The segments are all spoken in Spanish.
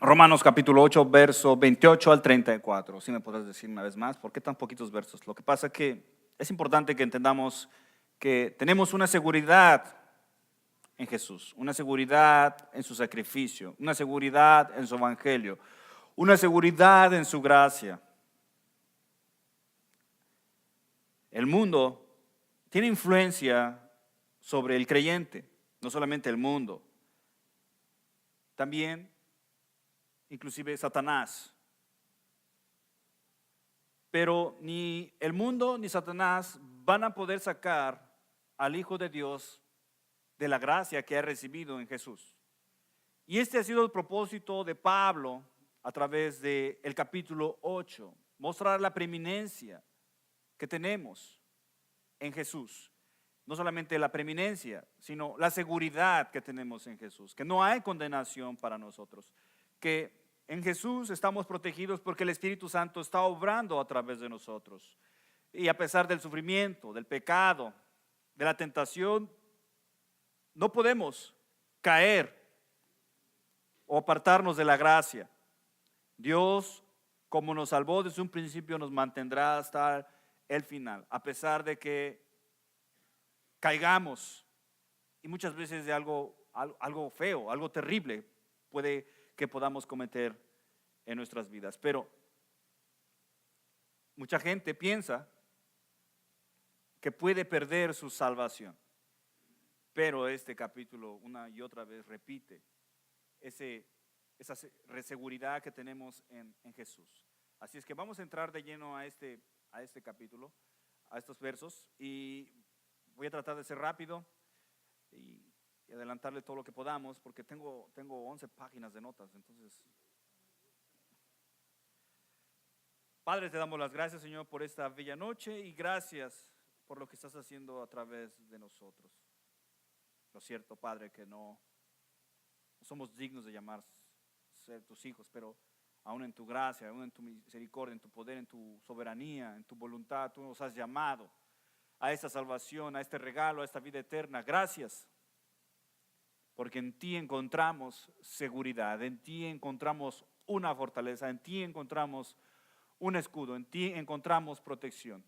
Romanos capítulo 8, verso 28 al 34. Si me podrás decir una vez más, ¿por qué tan poquitos versos? Lo que pasa es que es importante que entendamos que tenemos una seguridad en Jesús, una seguridad en su sacrificio, una seguridad en su evangelio, una seguridad en su gracia. El mundo tiene influencia sobre el creyente, no solamente el mundo, también inclusive Satanás. Pero ni el mundo ni Satanás van a poder sacar al Hijo de Dios de la gracia que ha recibido en Jesús. Y este ha sido el propósito de Pablo a través del capítulo 8, mostrar la preeminencia que tenemos en Jesús. No solamente la preeminencia, sino la seguridad que tenemos en Jesús, que no hay condenación para nosotros, que en Jesús estamos protegidos porque el Espíritu Santo está obrando a través de nosotros. Y a pesar del sufrimiento, del pecado, de la tentación, no podemos caer o apartarnos de la gracia. Dios, como nos salvó desde un principio, nos mantendrá hasta el final, a pesar de que caigamos y muchas veces de algo feo, algo terrible puede que podamos cometer en nuestras vidas. Pero mucha gente piensa que puede perder su salvación. Pero este capítulo una y otra vez repite esa seguridad que tenemos en Jesús. Así es que vamos a entrar de lleno a este capítulo, a estos versos, y voy a tratar de ser rápido y adelantarle todo lo que podamos, porque tengo 11 páginas de notas. Entonces, Padre, te damos las gracias, Señor, por esta bella noche y gracias por lo que estás haciendo a través de nosotros. Lo cierto, Padre, que no somos dignos de llamar ser tus hijos, pero aún en tu gracia, aún en tu misericordia, en tu poder, en tu soberanía, en tu voluntad, tú nos has llamado a esta salvación, a este regalo, a esta vida eterna. Gracias, porque en ti encontramos seguridad, en ti encontramos una fortaleza, en ti encontramos un escudo, en ti encontramos protección.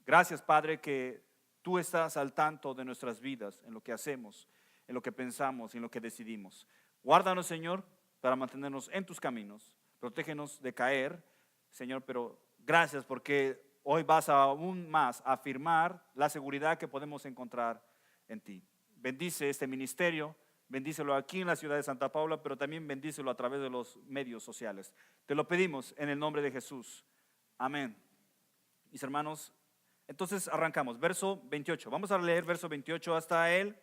Gracias, Padre, que tú estás al tanto de nuestras vidas, en lo que hacemos, en lo que pensamos, en lo que decidimos. Guárdanos, Señor, para mantenernos en tus caminos. Protégenos de caer, Señor, pero gracias porque hoy vas aún más a afirmar la seguridad que podemos encontrar en ti. Bendice este ministerio, bendícelo aquí en la ciudad de Santa Paula, pero también bendícelo a través de los medios sociales. Te lo pedimos en el nombre de Jesús. Amén. Mis hermanos, entonces arrancamos, verso 28. Vamos a leer verso 28 hasta el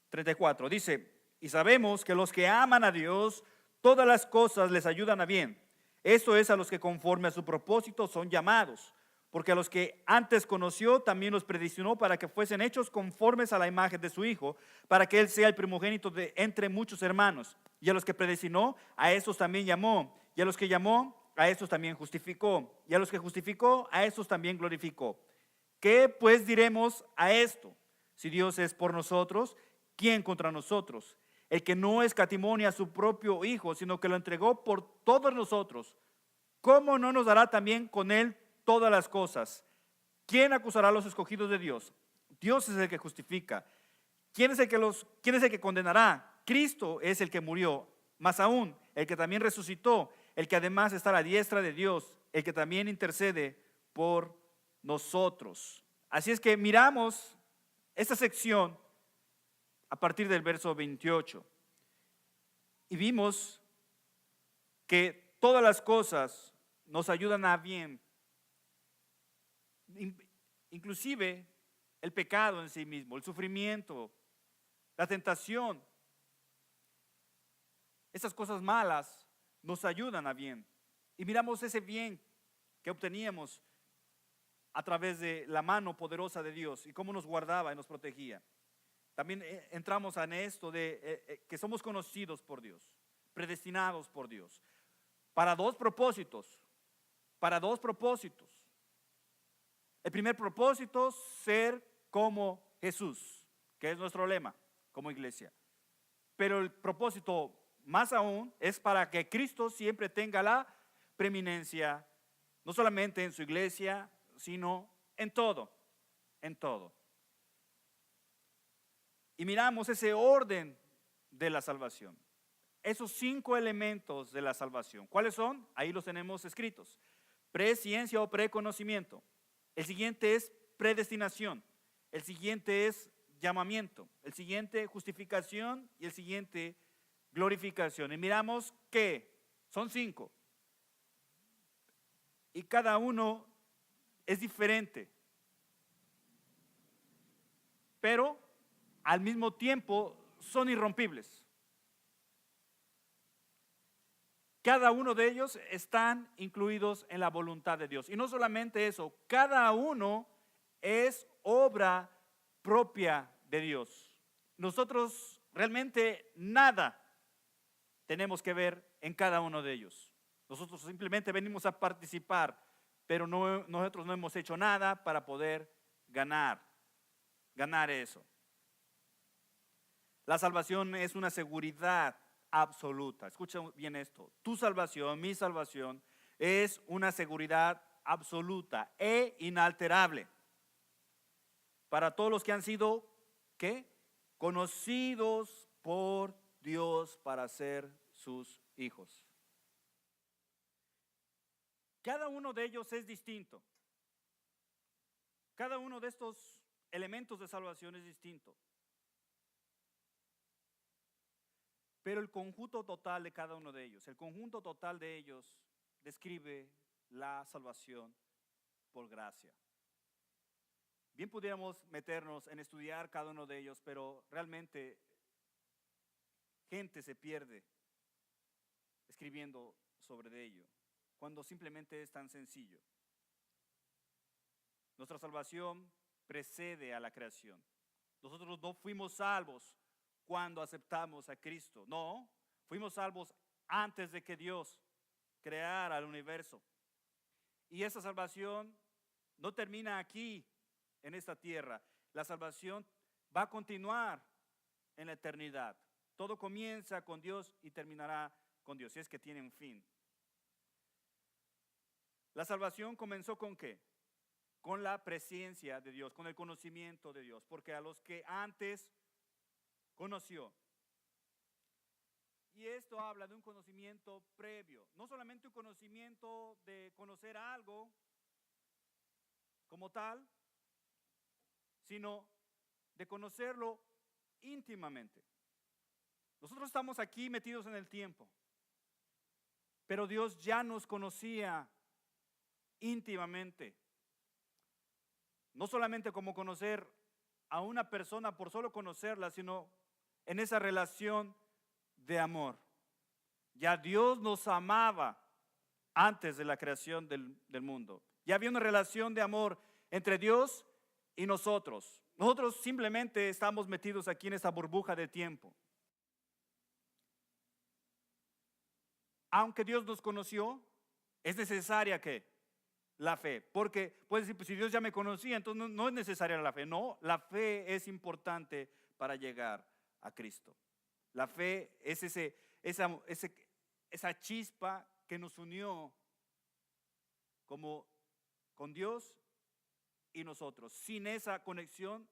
34. Dice: y sabemos que los que aman a Dios, todas las cosas les ayudan a bien. Esto es a los que conforme a su propósito son llamados. Porque a los que antes conoció, también los predestinó para que fuesen hechos conformes a la imagen de su Hijo, para que Él sea el primogénito de entre muchos hermanos. Y a los que predestinó, a estos también llamó. Y a los que llamó, a estos también justificó. Y a los que justificó, a estos también glorificó. ¿Qué pues diremos a esto? Si Dios es por nosotros, ¿quién contra nosotros? El que no escatimó ni a su propio Hijo, sino que lo entregó por todos nosotros, ¿cómo no nos dará también con Él todas las cosas? ¿Quién acusará a los escogidos de Dios? Dios es el que justifica. ¿Quién es el que condenará? Cristo es el que murió, más aún, el que también resucitó, el que además está a la diestra de Dios, el que también intercede por nosotros. Así es que miramos esta sección a partir del verso 28 y vimos que todas las cosas nos ayudan a bien, inclusive el pecado en sí mismo, el sufrimiento, la tentación. Esas cosas malas nos ayudan a bien. Y miramos ese bien que obteníamos a través de la mano poderosa de Dios y cómo nos guardaba y nos protegía. También entramos en esto de que somos conocidos por Dios, predestinados por Dios, para dos propósitos, El primer propósito, ser como Jesús, que es nuestro lema como iglesia. Pero el propósito más aún, es para que Cristo siempre tenga la preeminencia, no solamente en su iglesia, sino en todo, en todo. Y miramos ese orden de la salvación. Esos 5 elementos de la salvación. ¿Cuáles son? Ahí los tenemos escritos. Presciencia o preconocimiento. El siguiente es predestinación. El siguiente es llamamiento. El siguiente, justificación. Y el siguiente, glorificación. Y miramos que son 5. Y cada uno es diferente. Pero al mismo tiempo son irrompibles. Cada uno de ellos están incluidos en la voluntad de Dios. Y no solamente eso, cada uno es obra propia de Dios. Nosotros realmente nada tenemos que ver en cada uno de ellos. Nosotros simplemente venimos a participar, pero nosotros no hemos hecho nada para poder ganar eso. La salvación es una seguridad absoluta. Escucha bien esto. Tu salvación, mi salvación, es una seguridad absoluta e inalterable para todos los que han sido, ¿qué? Conocidos por Dios para ser sus hijos. Cada uno de ellos es distinto. Cada uno de estos elementos de salvación es distinto. Pero el conjunto total de cada uno de ellos, el conjunto total de ellos describe la salvación por gracia. Bien pudiéramos meternos en estudiar cada uno de ellos, pero realmente gente se pierde escribiendo sobre ello, cuando simplemente es tan sencillo. Nuestra salvación precede a la creación. Nosotros no fuimos salvos cuando aceptamos a Cristo. No, fuimos salvos antes de que Dios creara el universo. Y esa salvación no termina aquí, en esta tierra. La salvación va a continuar en la eternidad. Todo comienza con Dios y terminará con Dios, si es que tiene un fin. La salvación comenzó ¿con qué? Con la presencia de Dios, con el conocimiento de Dios, porque a los que antes conoció. Y esto habla de un conocimiento previo, no solamente un conocimiento de conocer algo como tal, sino de conocerlo íntimamente. Nosotros estamos aquí metidos en el tiempo, pero Dios ya nos conocía íntimamente. No solamente como conocer a una persona por solo conocerla, sino en esa relación de amor. Ya Dios nos amaba antes de la creación del mundo. Ya había una relación de amor entre Dios y nosotros. Nosotros simplemente estamos metidos aquí en esta burbuja de tiempo. Aunque Dios nos conoció, es necesaria que la fe, porque puedes decir, pues si Dios ya me conocía, entonces no es necesaria la fe. No, la fe es importante para llegar a Cristo. La fe es esa chispa que nos unió con Dios y nosotros. Sin esa conexión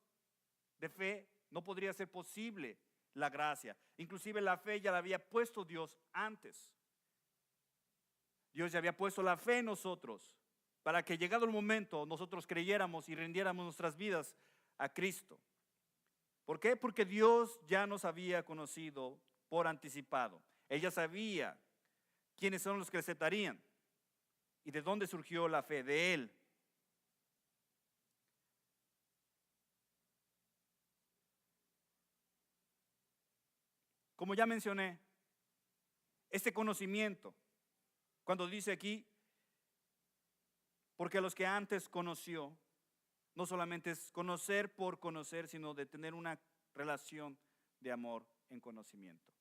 de fe no podría ser posible la gracia. Inclusive la fe ya la había puesto Dios antes. Dios ya había puesto la fe en nosotros para que llegado el momento nosotros creyéramos y rindiéramos nuestras vidas a Cristo. ¿Por qué? Porque Dios ya nos había conocido por anticipado. Él ya sabía quiénes son los que aceptarían y de dónde surgió la fe, de Él. Como ya mencioné, este conocimiento, cuando dice aquí, porque a los que antes conoció, no solamente es conocer por conocer, sino de tener una relación de amor en conocimiento.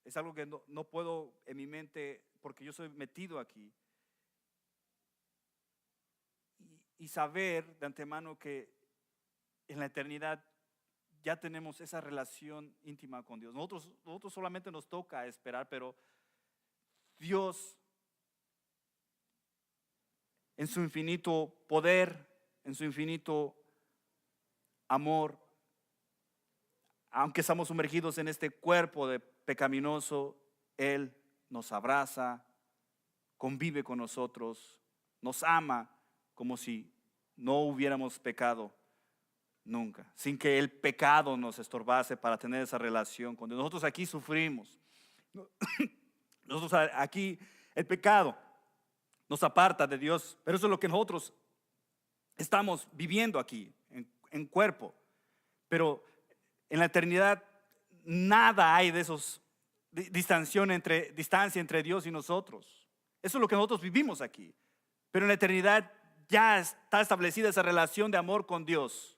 Es algo que no puedo en mi mente, porque yo soy metido aquí, y saber de antemano que en la eternidad ya tenemos esa relación íntima con Dios. Nosotros solamente nos toca esperar, pero Dios, en su infinito poder, en su infinito amor, aunque estamos sumergidos en este cuerpo de pecaminoso, Él nos abraza, convive con nosotros, nos ama como si no hubiéramos pecado nunca, sin que el pecado nos estorbase para tener esa relación con Dios. Nosotros aquí sufrimos. Nosotros aquí el pecado nos aparta de Dios, pero eso es lo que nosotros estamos viviendo aquí en cuerpo. Pero en la eternidad nada hay de esos distancia entre Dios y nosotros. Eso es lo que nosotros vivimos aquí. Pero en la eternidad ya está establecida esa relación de amor con Dios.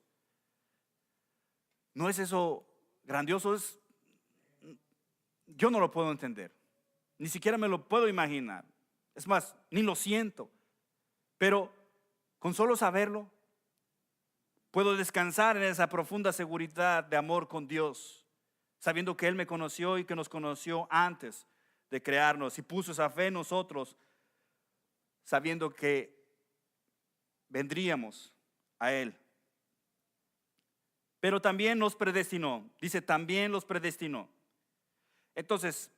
¿No es eso grandioso? Yo no lo puedo entender. Ni siquiera me lo puedo imaginar. Es más, ni lo siento. Pero con solo saberlo, puedo descansar en esa profunda seguridad de amor con Dios, sabiendo que Él me conoció y que nos conoció antes de crearnos y puso esa fe en nosotros, sabiendo que vendríamos a Él. Pero también nos predestinó. Dice, también los predestinó. Entonces,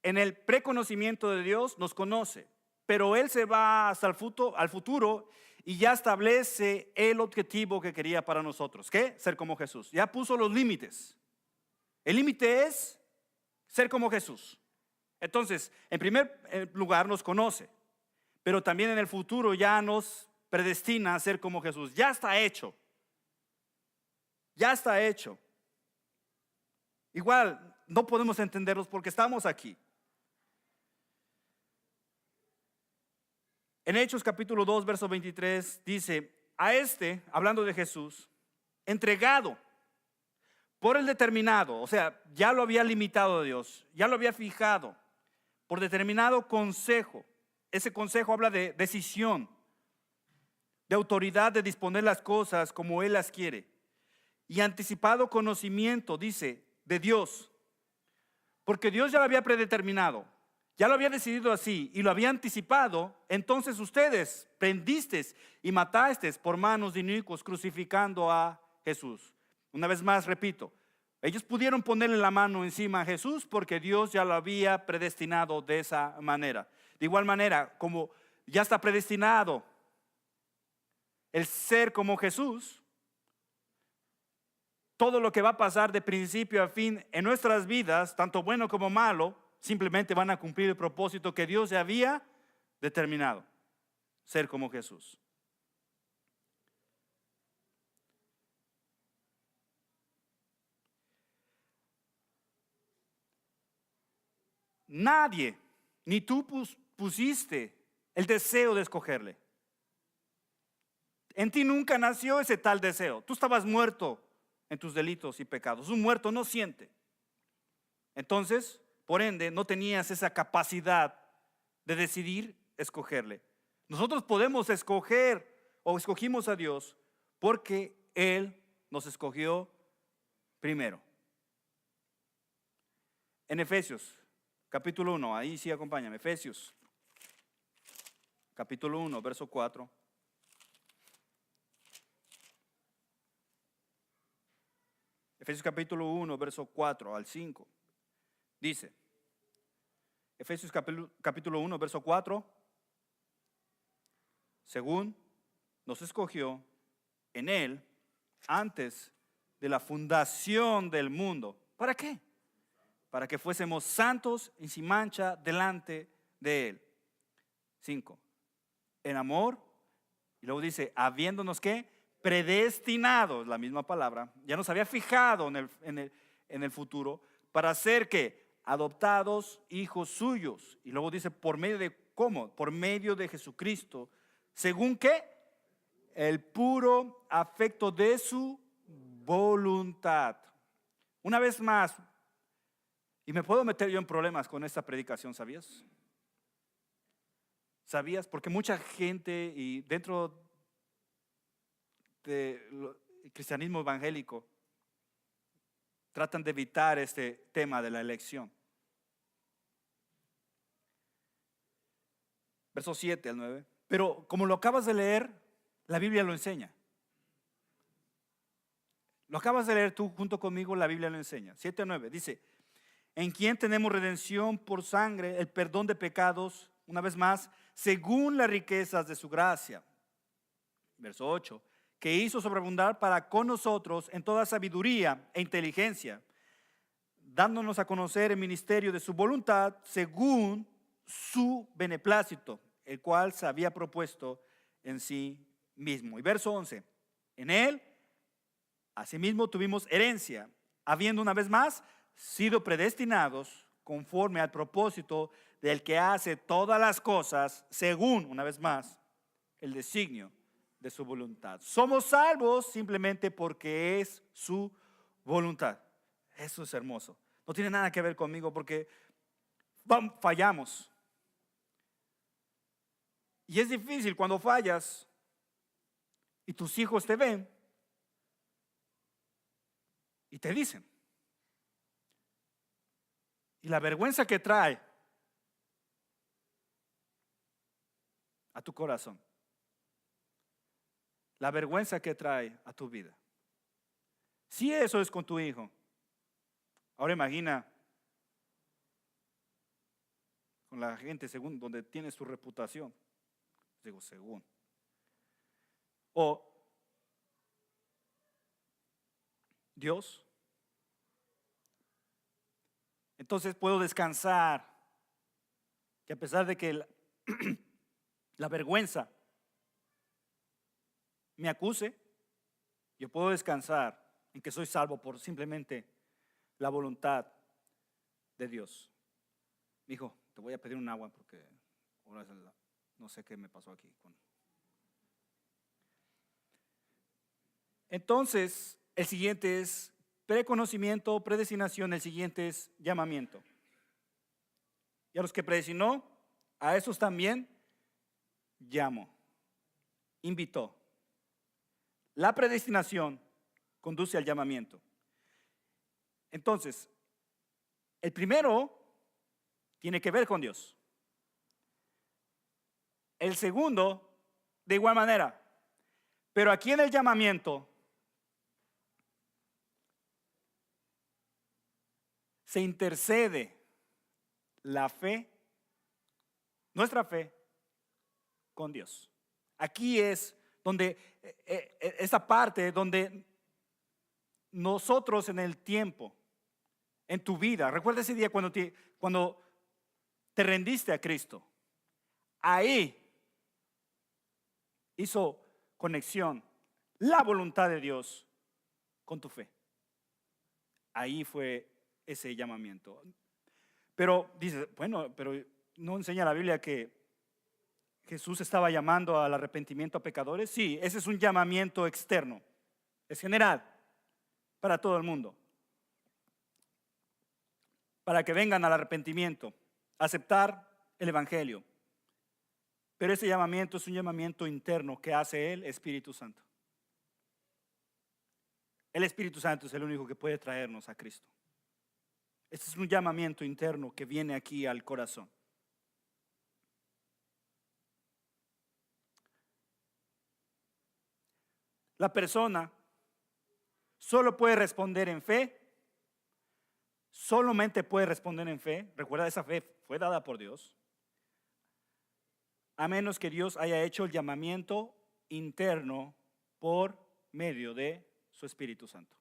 en el preconocimiento de Dios nos conoce, pero Él se va hasta el futuro y ya establece el objetivo que quería para nosotros. ¿Qué? Ser como Jesús. Ya puso los límites. El límite es ser como Jesús. Entonces, en primer lugar nos conoce, pero también en el futuro ya nos predestina a ser como Jesús. Ya está hecho. Ya está hecho. Igual no podemos entenderlos porque estamos aquí. En Hechos capítulo 2, verso 23 dice, a este, hablando de Jesús, entregado por el determinado, o sea, ya lo había limitado Dios, ya lo había fijado por determinado consejo. Ese consejo habla de decisión, de autoridad de disponer las cosas como Él las quiere. Y anticipado conocimiento, dice, de Dios. Porque Dios ya lo había predeterminado, ya lo había decidido así y lo había anticipado. Entonces ustedes prendisteis y matasteis por manos de inicuos crucificando a Jesús. Una vez más repito, ellos pudieron ponerle la mano encima a Jesús porque Dios ya lo había predestinado de esa manera. De igual manera, como ya está predestinado el ser como Jesús, todo lo que va a pasar de principio a fin en nuestras vidas, tanto bueno como malo, simplemente van a cumplir el propósito que Dios ya había determinado, ser como Jesús. Nadie, ni tú pusiste el deseo de escogerle. En ti nunca nació ese tal deseo. Tú estabas muerto en tus delitos y pecados. Un muerto no siente. Entonces, por ende, no tenías esa capacidad de decidir escogerle. Nosotros podemos escoger o escogimos a Dios porque Él nos escogió primero. En Efesios, capítulo 1, ahí sí acompáñame. Efesios, capítulo 1, verso 4. Efesios capítulo 1, verso 4 al 5. Dice, Efesios capítulo 1, verso 4, según nos escogió en Él antes de la fundación del mundo. ¿Para qué? Para que fuésemos santos y sin mancha delante de Él. 5. En amor, y luego dice, habiéndonos ¿qué? Predestinados, la misma palabra, ya nos había fijado en el futuro para ser que adoptados hijos suyos. Y luego dice, por medio de ¿cómo? Por medio de Jesucristo, según ¿qué? El puro afecto de su voluntad. Una vez más, y me puedo meter yo en problemas con esta predicación, ¿sabías? ¿Sabías? Porque mucha gente y dentro del cristianismo evangélico tratan de evitar este tema de la elección. Versos 7 al 9. Pero como lo acabas de leer, la Biblia lo enseña. Lo acabas de leer tú junto conmigo, la Biblia lo enseña. 7 al 9 dice: en quien tenemos redención por sangre, el perdón de pecados, una vez más, según las riquezas de su gracia. Verso 8, que hizo sobreabundar para con nosotros en toda sabiduría e inteligencia, dándonos a conocer el ministerio de su voluntad según su beneplácito, el cual se había propuesto en sí mismo. Y verso 11, en él asimismo tuvimos herencia, habiendo una vez más sido predestinados conforme al propósito del que hace todas las cosas según, una vez más, el designio de su voluntad. Somos salvos simplemente porque es su voluntad. Eso es hermoso. No tiene nada que ver conmigo porque fallamos. Y es difícil cuando fallas y tus hijos te ven y te dicen. Y la vergüenza que trae a tu corazón. La vergüenza que trae a tu vida. Si eso es con tu hijo, ahora imagina con la gente según donde tienes tu reputación. Digo, según. O Dios. Entonces puedo descansar que a pesar de que la vergüenza me acuse, yo puedo descansar en que soy salvo por simplemente la voluntad de Dios. Hijo, te voy a pedir un agua porque ahora no sé qué me pasó aquí. Entonces, el siguiente es preconocimiento, predestinación, el siguiente es llamamiento. Y a los que predestinó, a esos también llamó, invitó. La predestinación conduce al llamamiento. Entonces, el primero tiene que ver con Dios. El segundo, de igual manera. Pero aquí en el llamamiento se intercede la fe, nuestra fe, con Dios. Aquí es donde, esa parte donde nosotros en el tiempo, en tu vida, recuerda ese día cuando te rendiste a Cristo. Ahí hizo conexión la voluntad de Dios con tu fe. Ahí fue ese llamamiento. Pero dice, bueno, pero no enseña la Biblia que Jesús estaba llamando al arrepentimiento a pecadores. Sí, ese es un llamamiento externo, es general para todo el mundo, para que vengan al arrepentimiento, aceptar el evangelio. Pero ese llamamiento es un llamamiento interno que hace el Espíritu Santo. El Espíritu Santo es el único que puede traernos a Cristo. Este es un llamamiento interno que viene aquí al corazón. La persona solo puede responder en fe, solamente puede responder en fe. Recuerda, esa fe fue dada por Dios, a menos que Dios haya hecho el llamamiento interno por medio de su Espíritu Santo.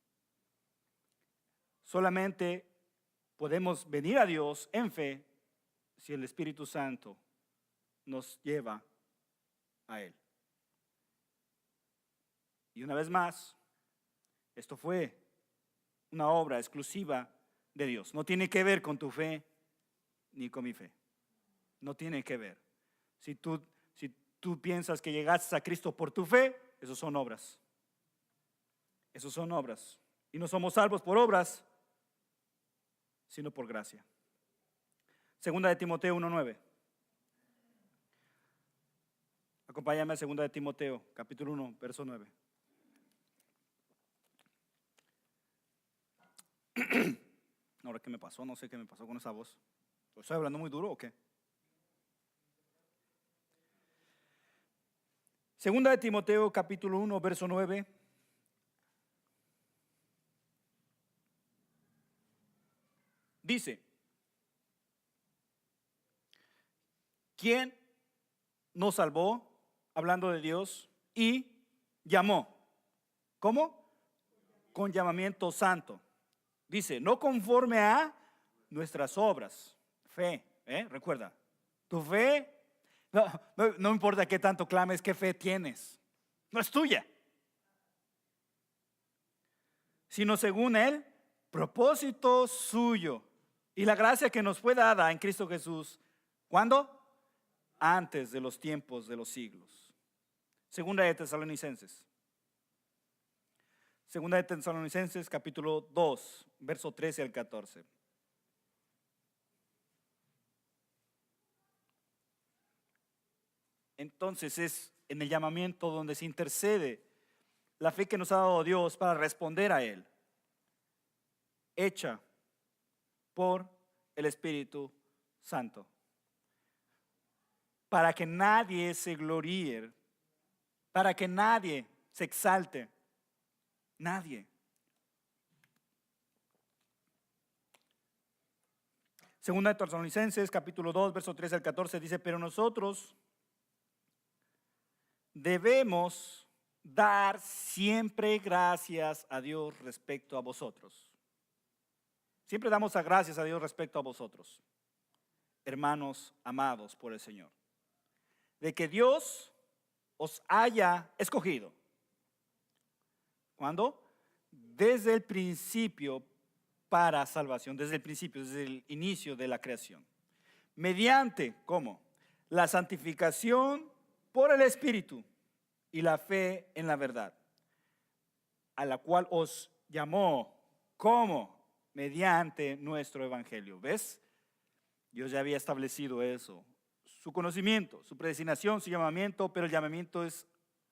Solamente podemos venir a Dios en fe si el Espíritu Santo nos lleva a Él. Y una vez más, esto fue una obra exclusiva de Dios. No tiene que ver con tu fe ni con mi fe. No tiene que ver. Si tú piensas que llegaste a Cristo por tu fe, esos son obras. Esos son obras. Y no somos salvos por obras, sino por gracia. Segunda de Timoteo 1:9. Acompáñame a segunda de Timoteo, capítulo 1, verso 9. Ahora, ¿qué me pasó? No sé qué me pasó con esa voz. ¿Estoy hablando muy duro o qué? Segunda de Timoteo, capítulo 1, verso 9. Dice, ¿quién nos salvó? Hablando de Dios. Y llamó. ¿Cómo? Con llamamiento santo. Dice, no conforme a nuestras obras. Fe, recuerda. Tu fe, no importa qué tanto clames, qué fe tienes. No es tuya. Sino según el propósito suyo. Y la gracia que nos fue dada en Cristo Jesús. ¿Cuándo? Antes de los tiempos de los siglos. Segunda de Tesalonicenses. Segunda de Tesalonicenses, capítulo 2, verso 13 al 14. Entonces es en el llamamiento donde se intercede la fe que nos ha dado Dios para responder a Él, hecha por el Espíritu Santo, para que nadie se gloríe, para que nadie se exalte, nadie. Segunda de Tesalonicenses, capítulo 2, verso 13 al 14, dice, pero nosotros debemos dar siempre gracias a Dios respecto a vosotros. Siempre damos gracias a Dios respecto a vosotros, hermanos amados por el Señor, de que Dios os haya escogido. ¿Cuándo? Desde el principio para salvación, desde el principio, desde el inicio de la creación. Mediante, ¿cómo? La santificación por el Espíritu y la fe en la verdad, a la cual os llamó, ¿cómo? Mediante nuestro evangelio. ¿Ves? Dios ya había establecido eso. Su conocimiento, su predestinación, su llamamiento, pero el llamamiento es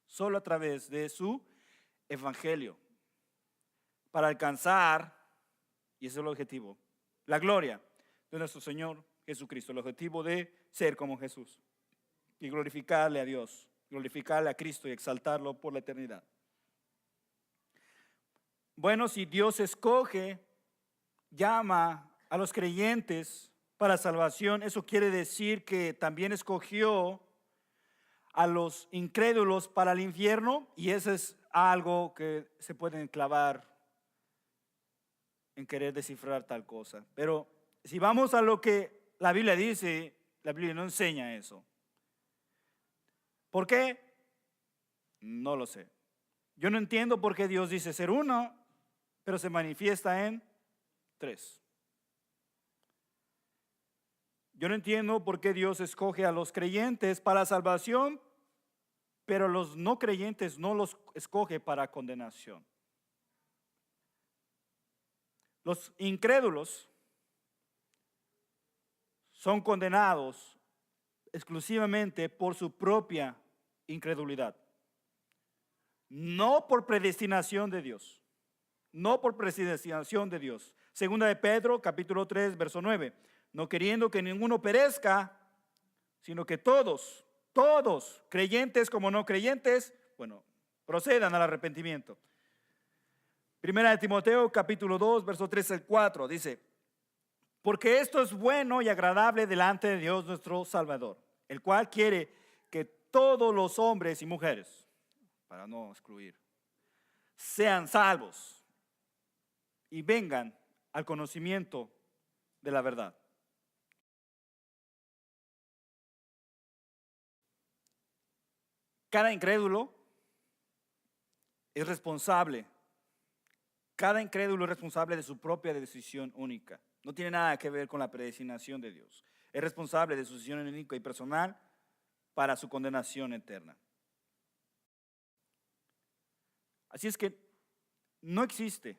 solo a través de su evangelio. Para alcanzar, y ese es el objetivo, la gloria de nuestro Señor Jesucristo. El objetivo de ser como Jesús y glorificarle a Dios, glorificarle a Cristo y exaltarlo por la eternidad. Bueno, si Dios escoge, llama a los creyentes para salvación, eso quiere decir que también escogió a los incrédulos para el infierno, y eso es algo que se pueden clavar en querer descifrar tal cosa. Pero si vamos a lo que la Biblia dice, la Biblia no enseña eso. ¿Por qué? No lo sé. Yo no entiendo por qué Dios dice ser uno, pero se manifiesta en tres. Yo no entiendo por qué Dios escoge a los creyentes para salvación, pero los no creyentes no los escoge para condenación. Los incrédulos son condenados exclusivamente por su propia incredulidad, no por predestinación de Dios, no por predestinación de Dios. Segunda de Pedro, capítulo 3, verso 9, no queriendo que ninguno perezca, sino que todos, creyentes como no creyentes, procedan al arrepentimiento. Primera de Timoteo, capítulo 2, verso 3 al 4, dice, porque esto es bueno y agradable delante de Dios nuestro Salvador, el cual quiere que todos los hombres y mujeres, para no excluir, sean salvos y vengan al conocimiento de la verdad. Cada incrédulo es responsable. Cada incrédulo es responsable de su propia decisión única. No tiene nada que ver con la predestinación de Dios. Es responsable de su decisión única y personal para su condenación eterna. Así es que no existe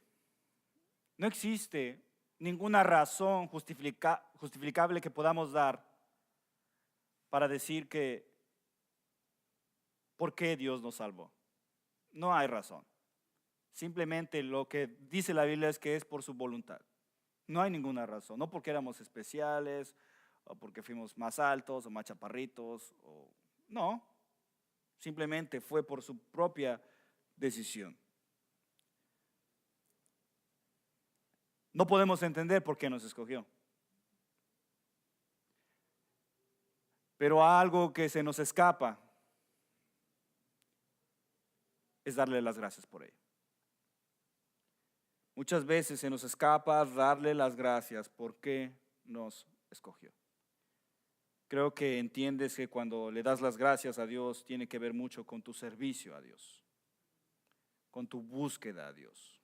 ninguna razón justificable que podamos dar para decir que ¿por qué Dios nos salvó? No hay razón. Simplemente lo que dice la Biblia es que es por su voluntad. No hay ninguna razón, no porque éramos especiales, o porque fuimos más altos o más chaparritos, no, simplemente fue por su propia decisión. No podemos entender por qué nos escogió. Pero algo que se nos escapa es darle las gracias por ello. Muchas veces se nos escapa darle las gracias porque nos escogió. Creo que entiendes que cuando le das las gracias a Dios tiene que ver mucho con tu servicio a Dios, con tu búsqueda a Dios.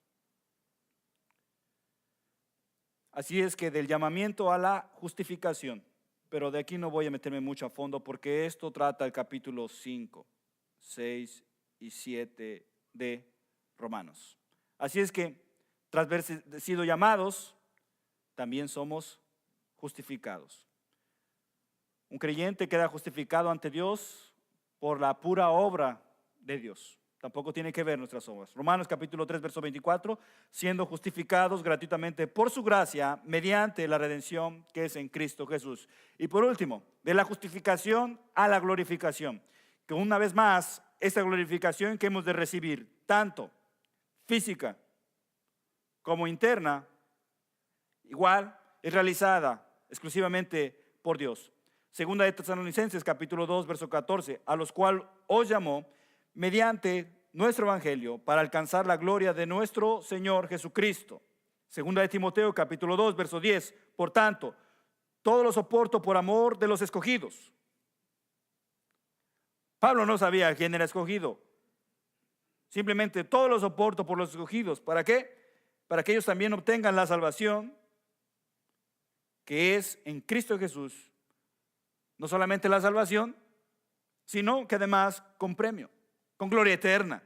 Así es que del llamamiento a la justificación, pero de aquí no voy a meterme mucho a fondo porque esto trata el capítulo 5, 6 y 7 de Romanos. Así es que tras haber sido llamados, también somos justificados. Un creyente queda justificado ante Dios por la pura obra de Dios. Tampoco tiene que ver nuestras obras. Romanos capítulo 3, verso 24, siendo justificados gratuitamente por su gracia mediante la redención que es en Cristo Jesús. Y por último, de la justificación a la glorificación, que una vez más, esta glorificación que hemos de recibir, tanto física como interna, igual es realizada exclusivamente por Dios. Segunda de Tesalonicenses capítulo 2 verso 14, a los cuales os llamó mediante nuestro evangelio para alcanzar la gloria de nuestro Señor Jesucristo. Segunda de Timoteo capítulo 2 verso 10, por tanto, todo lo soporto por amor de los escogidos. Pablo no sabía quién era escogido. Simplemente todo lo soporto por los escogidos. ¿Para qué? Para que ellos también obtengan la salvación que es en Cristo Jesús. No solamente la salvación, sino que además con premio, con gloria eterna.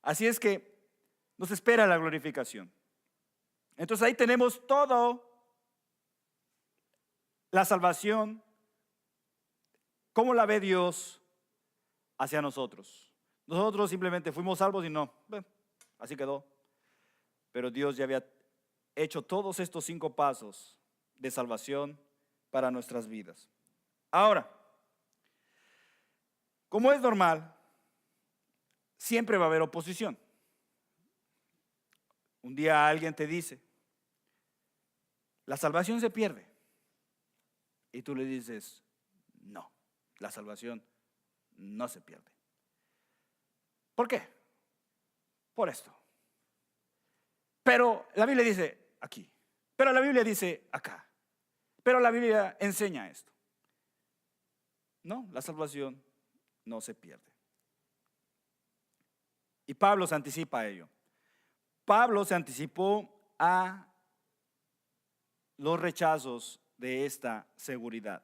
Así es que nos espera la glorificación. Entonces ahí tenemos todo, la salvación, cómo la ve Dios hacia nosotros. Nosotros simplemente fuimos salvos y no, bueno, así quedó. Pero Dios ya había hecho todos estos 5 pasos de salvación para nuestras vidas. Ahora, como es normal, siempre va a haber oposición. Un día alguien te dice, la salvación se pierde. Y tú le dices, no, la salvación no se pierde. ¿Por qué? Por esto. Pero la Biblia dice aquí, pero la Biblia dice acá, pero la Biblia enseña esto. No, la salvación no se pierde. Y Pablo se anticipa a ello. Pablo se anticipó a los rechazos de esta seguridad.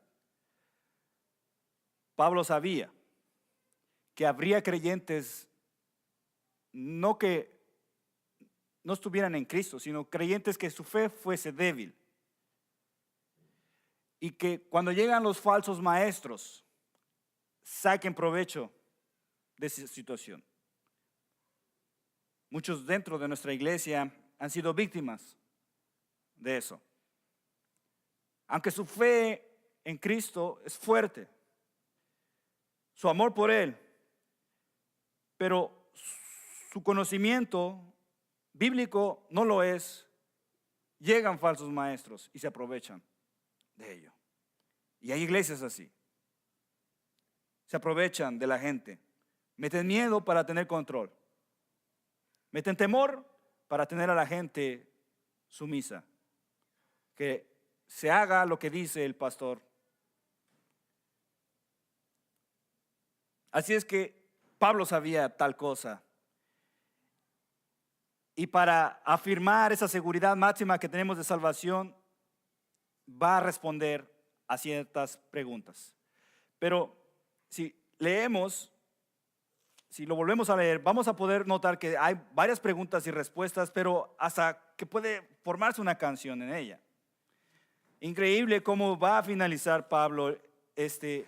Pablo sabía que habría creyentes no que no estuvieran en Cristo, sino creyentes que su fe fuese débil. Y que cuando llegan los falsos maestros, saquen provecho de esa situación. Muchos dentro de nuestra iglesia han sido víctimas de eso. Aunque su fe en Cristo es fuerte, su amor por Él, pero su conocimiento bíblico no lo es, llegan falsos maestros y se aprovechan de ello. Y hay iglesias así. Se aprovechan de la gente, meten miedo para tener control, meten temor para tener a la gente sumisa, que se haga lo que dice el pastor. Así es que Pablo sabía tal cosa. Y para afirmar esa seguridad máxima que tenemos de salvación, va a responder a ciertas preguntas. Pero si leemos, si lo volvemos a leer, vamos a poder notar que hay varias preguntas y respuestas, pero hasta que puede formarse una canción en ella. Increíble cómo va a finalizar Pablo este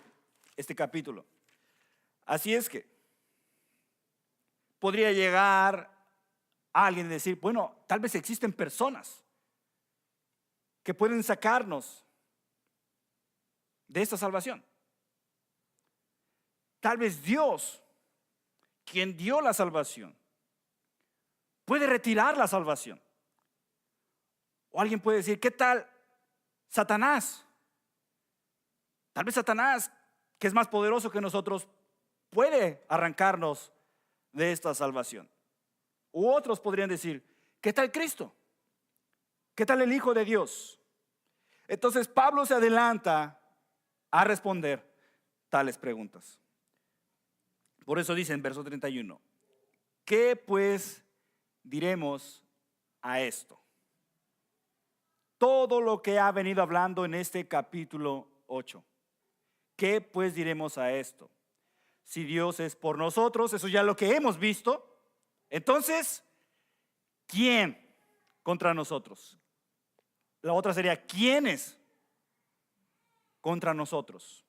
capítulo. Así es que podría llegar alguien y decir, bueno, tal vez existen personas que pueden sacarnos de esta salvación. Tal vez Dios, quien dio la salvación, puede retirar la salvación. O alguien puede decir, ¿qué tal Satanás? Tal vez Satanás, que es más poderoso que nosotros, puede arrancarnos de esta salvación. U otros podrían decir, ¿qué tal Cristo? ¿Qué tal el Hijo de Dios? Entonces Pablo se adelanta a responder tales preguntas. Por eso dice en verso 31, ¿qué pues diremos a esto? Todo lo que ha venido hablando en este capítulo 8. ¿Qué pues diremos a esto? Si Dios es por nosotros, eso ya es lo que hemos visto. Entonces, ¿quién contra nosotros? La otra sería, ¿quiénes contra nosotros?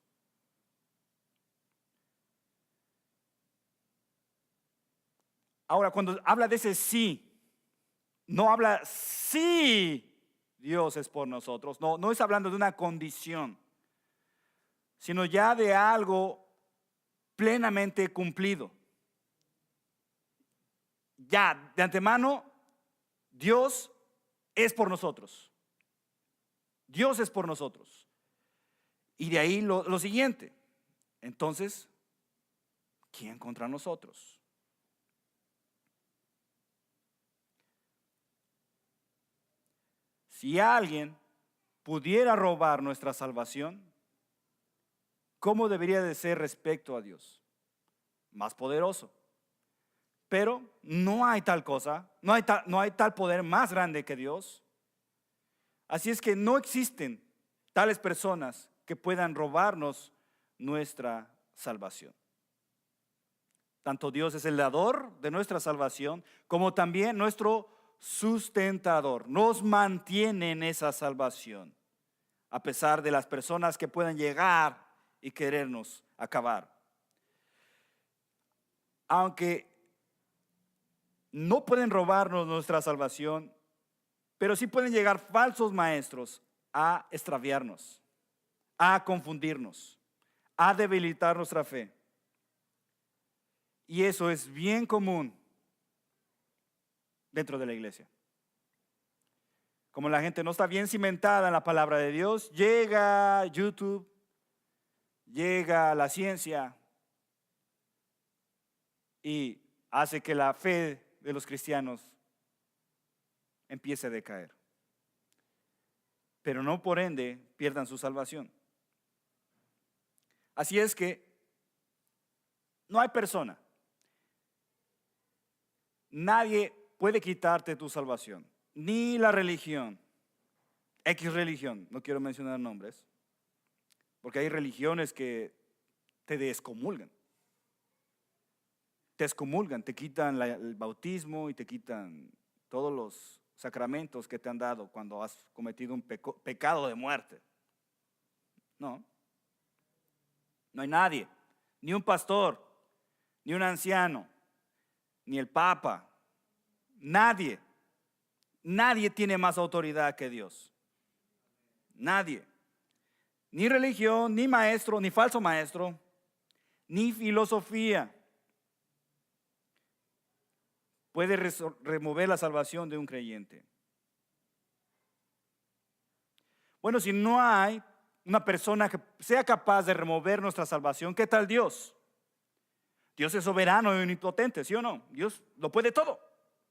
Ahora, cuando habla de ese sí, no habla si Dios es por nosotros. No es hablando de una condición, sino ya de algo plenamente cumplido. Ya, de antemano, Dios es por nosotros. Dios es por nosotros. Y de ahí lo siguiente. Entonces, ¿quién contra nosotros? Si alguien pudiera robar nuestra salvación, ¿cómo debería de ser respecto a Dios? Más poderoso. Pero no hay tal cosa, no hay tal poder más grande que Dios. Así es que no existen tales personas que puedan robarnos nuestra salvación. Tanto Dios es el dador de nuestra salvación, como también nuestro sustentador. Nos mantiene en esa salvación, a pesar de las personas que puedan llegar y querernos acabar. Aunque no pueden robarnos nuestra salvación, pero sí pueden llegar falsos maestros a extraviarnos, a confundirnos, a debilitar nuestra fe. Y eso es bien común dentro de la iglesia. Como la gente no está bien cimentada en la palabra de Dios, llega YouTube, llega la ciencia y hace que la fe de los cristianos empiece a decaer. Pero no por ende pierdan su salvación. Así es que no hay persona, nadie puede quitarte tu salvación, ni la religión, X religión, no quiero mencionar nombres, porque hay religiones que te excomulgan, te quitan el bautismo y te quitan todos los sacramentos que te han dado cuando has cometido un pecado de muerte. No hay nadie, ni un pastor, ni un anciano, ni el papa, nadie tiene más autoridad que Dios. Nadie. Ni religión, ni maestro, ni falso maestro, ni filosofía puede remover la salvación de un creyente. Bueno, si no hay una persona que sea capaz de remover nuestra salvación, ¿qué tal Dios? Dios es soberano y omnipotente, ¿sí o no? Dios lo puede todo.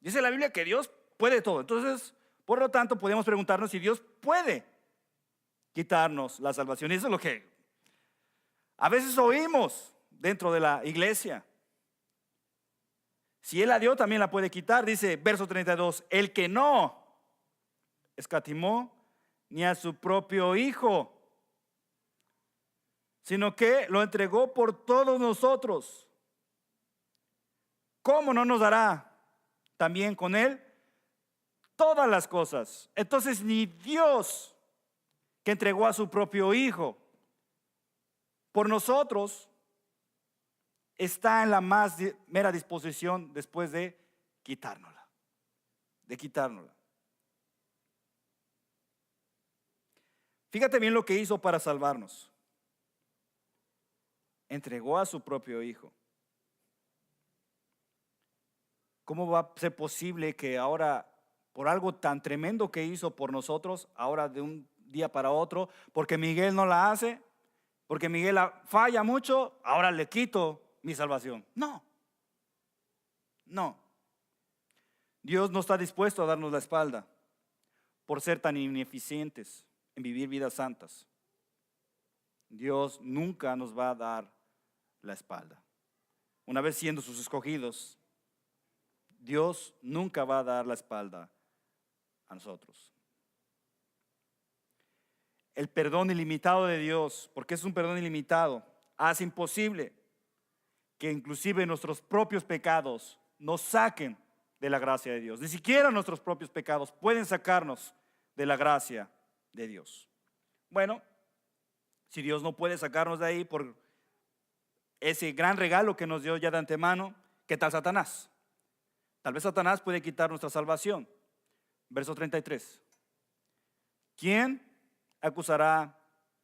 Dice la Biblia que Dios puede todo. Entonces, por lo tanto, podemos preguntarnos si Dios puede quitarnos la salvación. Y eso es lo que a veces oímos dentro de la iglesia. Si Él la dio, también la puede quitar. Dice verso 32, el que no escatimó ni a su propio Hijo, sino que lo entregó por todos nosotros, ¿cómo no nos dará también con Él todas las cosas? Entonces ni Dios, que entregó a su propio Hijo por nosotros, está en la más mera disposición después de quitárnosla. Fíjate bien lo que hizo para salvarnos. Entregó a su propio hijo. ¿Cómo va a ser posible que ahora, por algo tan tremendo que hizo por nosotros, ahora de un día para otro, porque Miguel no la hace, porque Miguel falla mucho, ahora le quito mi salvación? No, no. Dios no está dispuesto a darnos la espalda por ser tan ineficientes en vivir vidas santas. Dios nunca nos va a dar la espalda. Una vez siendo sus escogidos, Dios nunca va a dar la espalda a nosotros. El perdón ilimitado de Dios, porque es un perdón ilimitado, hace imposible que inclusive nuestros propios pecados nos saquen de la gracia de Dios. Ni siquiera nuestros propios pecados pueden sacarnos de la gracia de Dios. Bueno, si Dios no puede sacarnos de ahí por ese gran regalo que nos dio ya de antemano, ¿qué tal Satanás? Tal vez Satanás puede quitar nuestra salvación. Verso 33. ¿Quién acusará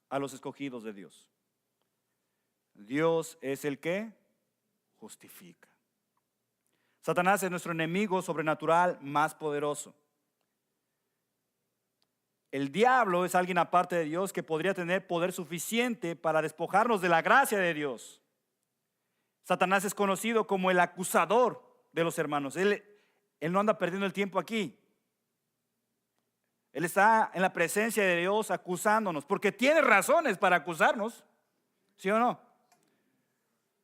a los escogidos de Dios? Dios es el que justifica. Satanás es nuestro enemigo sobrenatural más poderoso. El diablo es alguien aparte de Dios que podría tener poder suficiente para despojarnos de la gracia de Dios. Satanás es conocido como el acusador de los hermanos. Él no anda perdiendo el tiempo aquí. Él está en la presencia de Dios acusándonos, porque tiene razones para acusarnos, ¿sí o no?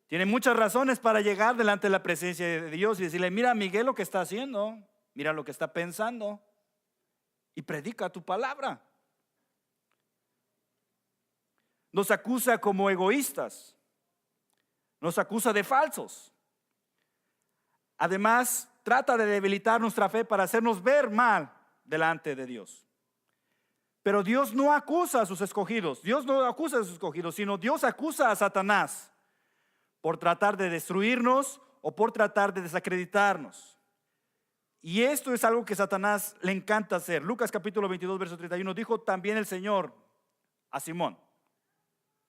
Tiene muchas razones para llegar delante de la presencia de Dios y decirle: mira, Miguel, lo que está haciendo, mira lo que está pensando, y predica tu palabra. Nos acusa como egoístas, nos acusa de falsos. Además, trata de debilitar nuestra fe para hacernos ver mal delante de Dios. Pero Dios no acusa a sus escogidos. Dios no acusa a sus escogidos, sino Dios acusa a Satanás por tratar de destruirnos o por tratar de desacreditarnos. Y esto es algo que a Satanás le encanta hacer. Lucas capítulo 22, verso 31, dijo también el Señor a Simón: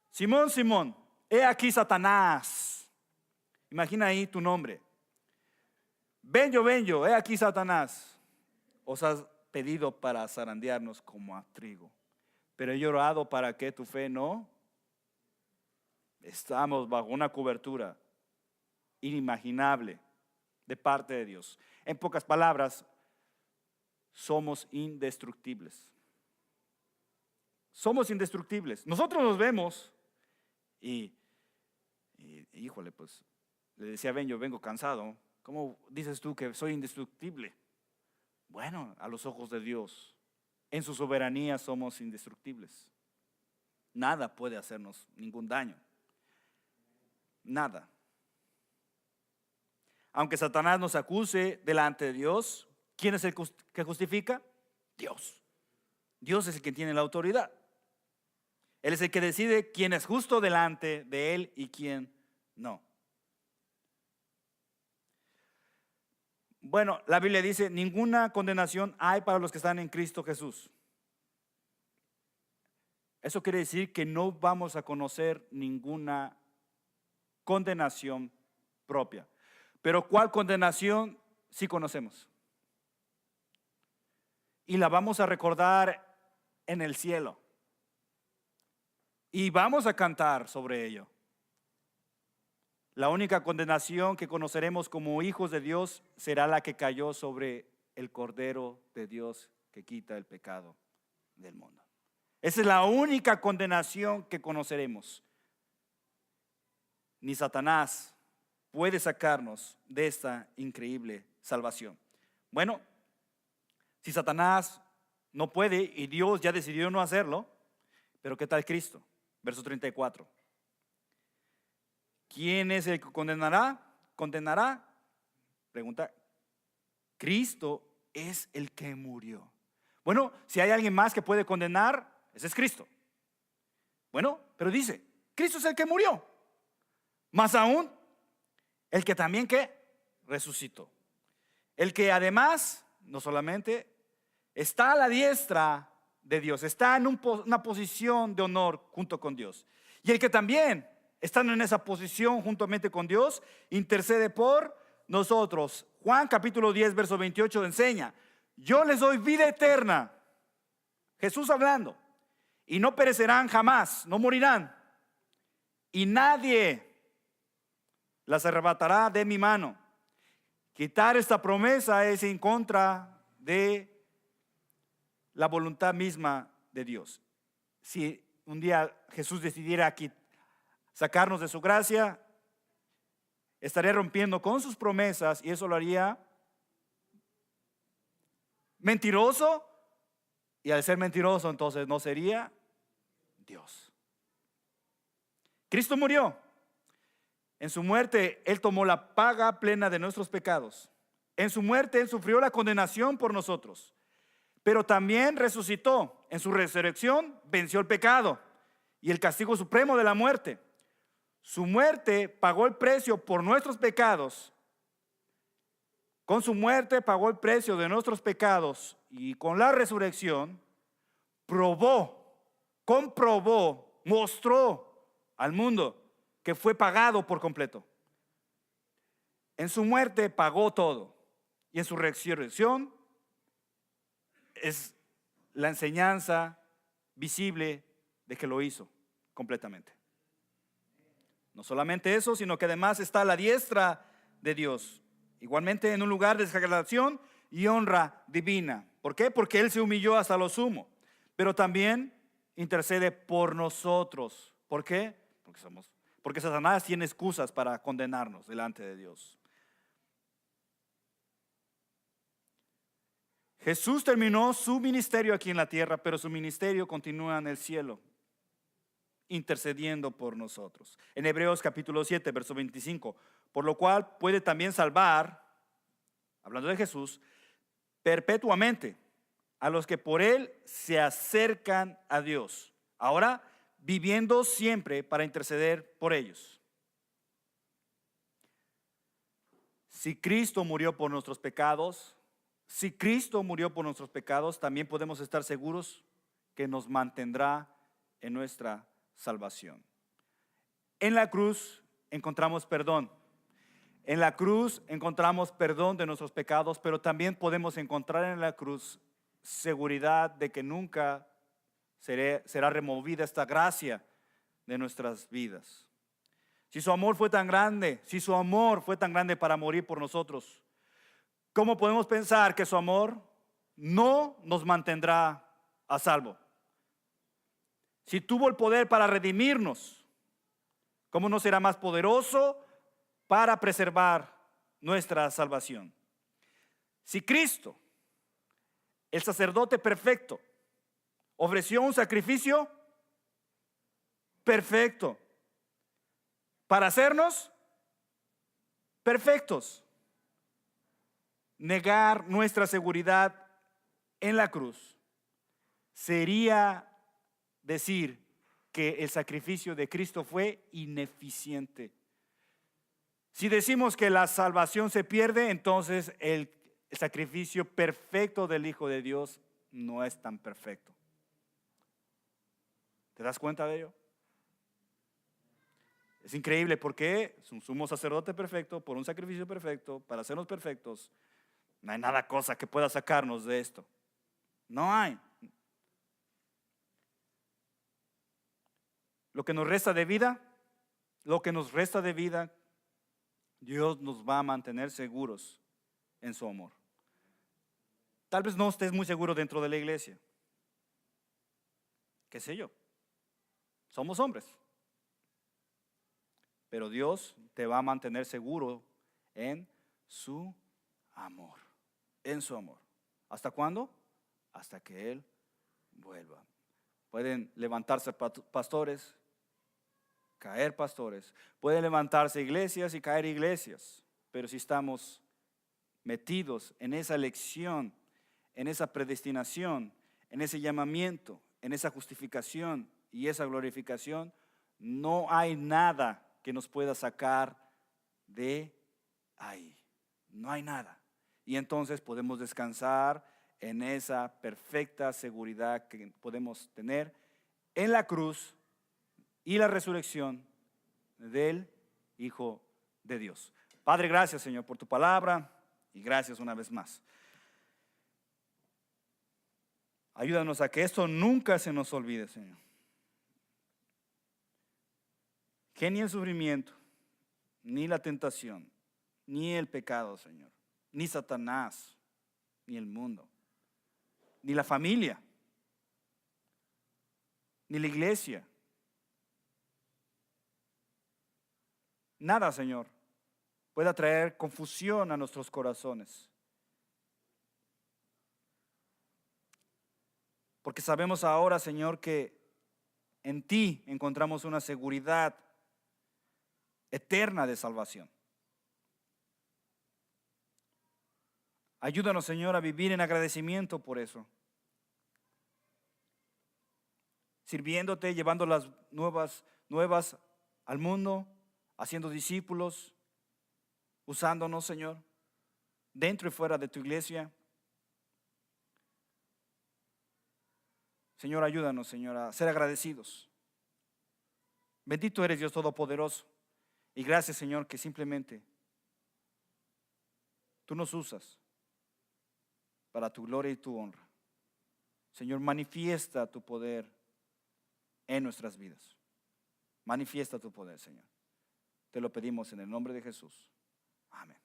Simón, Simón, he aquí Satanás. Imagina ahí tu nombre. Ven yo, he aquí Satanás. Os has pedido para zarandearnos como a trigo, pero he orado para que tu fe no. Estamos bajo una cobertura inimaginable de parte de Dios. En pocas palabras, somos indestructibles. Somos indestructibles. Nosotros nos vemos y híjole, pues le decía: ven, yo vengo cansado. ¿Cómo dices tú que soy indestructible? Bueno, a los ojos de Dios, en su soberanía somos indestructibles. Nada puede hacernos ningún daño. Nada. Aunque Satanás nos acuse delante de Dios, ¿quién es el que justifica? Dios. Dios es el que tiene la autoridad. Él es el que decide quién es justo delante de Él y quién no. Bueno, la Biblia dice: ninguna condenación hay para los que están en Cristo Jesús. Eso quiere decir que no vamos a conocer ninguna condenación propia. Pero ¿cuál condenación sí conocemos? Y la vamos a recordar en el cielo. Y vamos a cantar sobre ello. La única condenación que conoceremos como hijos de Dios será la que cayó sobre el Cordero de Dios que quita el pecado del mundo. Esa es la única condenación que conoceremos. Ni Satanás puede sacarnos de esta increíble salvación. Bueno, si Satanás no puede y Dios ya decidió no hacerlo, pero ¿qué tal Cristo? Verso 34. ¿Quién es el que condenará? ¿Condenará? Pregunta. Cristo es el que murió. Bueno, si hay alguien más que puede condenar, ese es Cristo. Bueno, pero dice, Cristo es el que murió. Más aún, el que también que resucitó. El que además, no solamente está a la diestra de Dios, está en una posición de honor junto con Dios. Y el que también, estando en esa posición juntamente con Dios, intercede por nosotros. Juan capítulo 10, verso 28 enseña: yo les doy vida eterna. Jesús hablando. Y no perecerán jamás, no morirán. Y nadie las arrebatará de mi mano. Quitar esta promesa es en contra de la voluntad misma de Dios. Si un día Jesús decidiera sacarnos de su gracia, estaría rompiendo con sus promesas, y eso lo haría mentiroso, y al ser mentiroso entonces no sería Dios. Cristo murió. En su muerte Él tomó la paga plena de nuestros pecados. En su muerte Él sufrió la condenación por nosotros, pero también resucitó. En su resurrección venció el pecado y el castigo supremo de la muerte. Su muerte pagó el precio por nuestros pecados. Con su muerte pagó el precio de nuestros pecados, y con la resurrección comprobó, mostró al mundo que fue pagado por completo. En su muerte pagó todo, y en su resurrección es la enseñanza visible de que lo hizo completamente. No solamente eso, sino que además está a la diestra de Dios, igualmente en un lugar de exaltación y honra divina. ¿Por qué? Porque Él se humilló hasta lo sumo, pero también intercede por nosotros. ¿Por qué? Porque Satanás tiene excusas para condenarnos delante de Dios. Jesús terminó su ministerio aquí en la tierra, pero su ministerio continúa en el cielo, intercediendo por nosotros. En Hebreos capítulo 7, verso 25, por lo cual puede también salvar, hablando de Jesús, perpetuamente a los que por Él se acercan a Dios. Ahora, viviendo siempre para interceder por ellos. Si Cristo murió por nuestros pecados, también podemos estar seguros que nos mantendrá en nuestra salvación. En la cruz encontramos perdón. En la cruz encontramos perdón de nuestros pecados, pero también podemos encontrar en la cruz seguridad de que nunca será removida esta gracia de nuestras vidas. Si su amor fue tan grande para morir por nosotros, ¿cómo podemos pensar que su amor no nos mantendrá a salvo? Si tuvo el poder para redimirnos, ¿cómo no será más poderoso para preservar nuestra salvación? Si Cristo, el sacerdote perfecto, ofreció un sacrificio perfecto para hacernos perfectos, negar nuestra seguridad en la cruz sería decir que el sacrificio de Cristo fue ineficiente. Si decimos que la salvación se pierde, entonces el sacrificio perfecto del Hijo de Dios no es tan perfecto. ¿Te das cuenta de ello? Es increíble porque es un sumo sacerdote perfecto, por un sacrificio perfecto, para hacernos perfectos. No hay nada cosa que pueda sacarnos de esto. No hay. Lo que nos resta de vida, Dios nos va a mantener seguros en su amor. Tal vez no estés muy seguro dentro de la iglesia. ¿Qué sé yo? Somos hombres. Pero Dios te va a mantener seguro en su amor. En su amor. ¿Hasta cuándo? Hasta que Él vuelva. Pueden levantarse pastores, caer pastores. Pueden levantarse iglesias y caer iglesias. Pero si estamos metidos en esa elección, en esa predestinación, en ese llamamiento, en esa justificación y esa glorificación, no hay nada que nos pueda sacar de ahí. No hay nada. Y entonces podemos descansar en esa perfecta seguridad que podemos tener en la cruz y la resurrección del Hijo de Dios. Padre, gracias, Señor, por tu palabra y gracias una vez más. Ayúdanos a que esto nunca se nos olvide, Señor. Que ni el sufrimiento, ni la tentación, ni el pecado, Señor, ni Satanás, ni el mundo, ni la familia, ni la iglesia, nada, Señor, pueda traer confusión a nuestros corazones. Porque sabemos ahora, Señor, que en ti encontramos una seguridad eterna de salvación. Ayúdanos, Señor, a vivir en agradecimiento por eso. Sirviéndote, llevando las nuevas al mundo, haciendo discípulos, usándonos, Señor, dentro y fuera de tu iglesia. Señor, ayúdanos, Señor, a ser agradecidos. Bendito eres, Dios Todopoderoso. Y gracias, Señor, que simplemente tú nos usas para tu gloria y tu honra. Señor, manifiesta tu poder en nuestras vidas. Manifiesta tu poder, Señor. Te lo pedimos en el nombre de Jesús. Amén.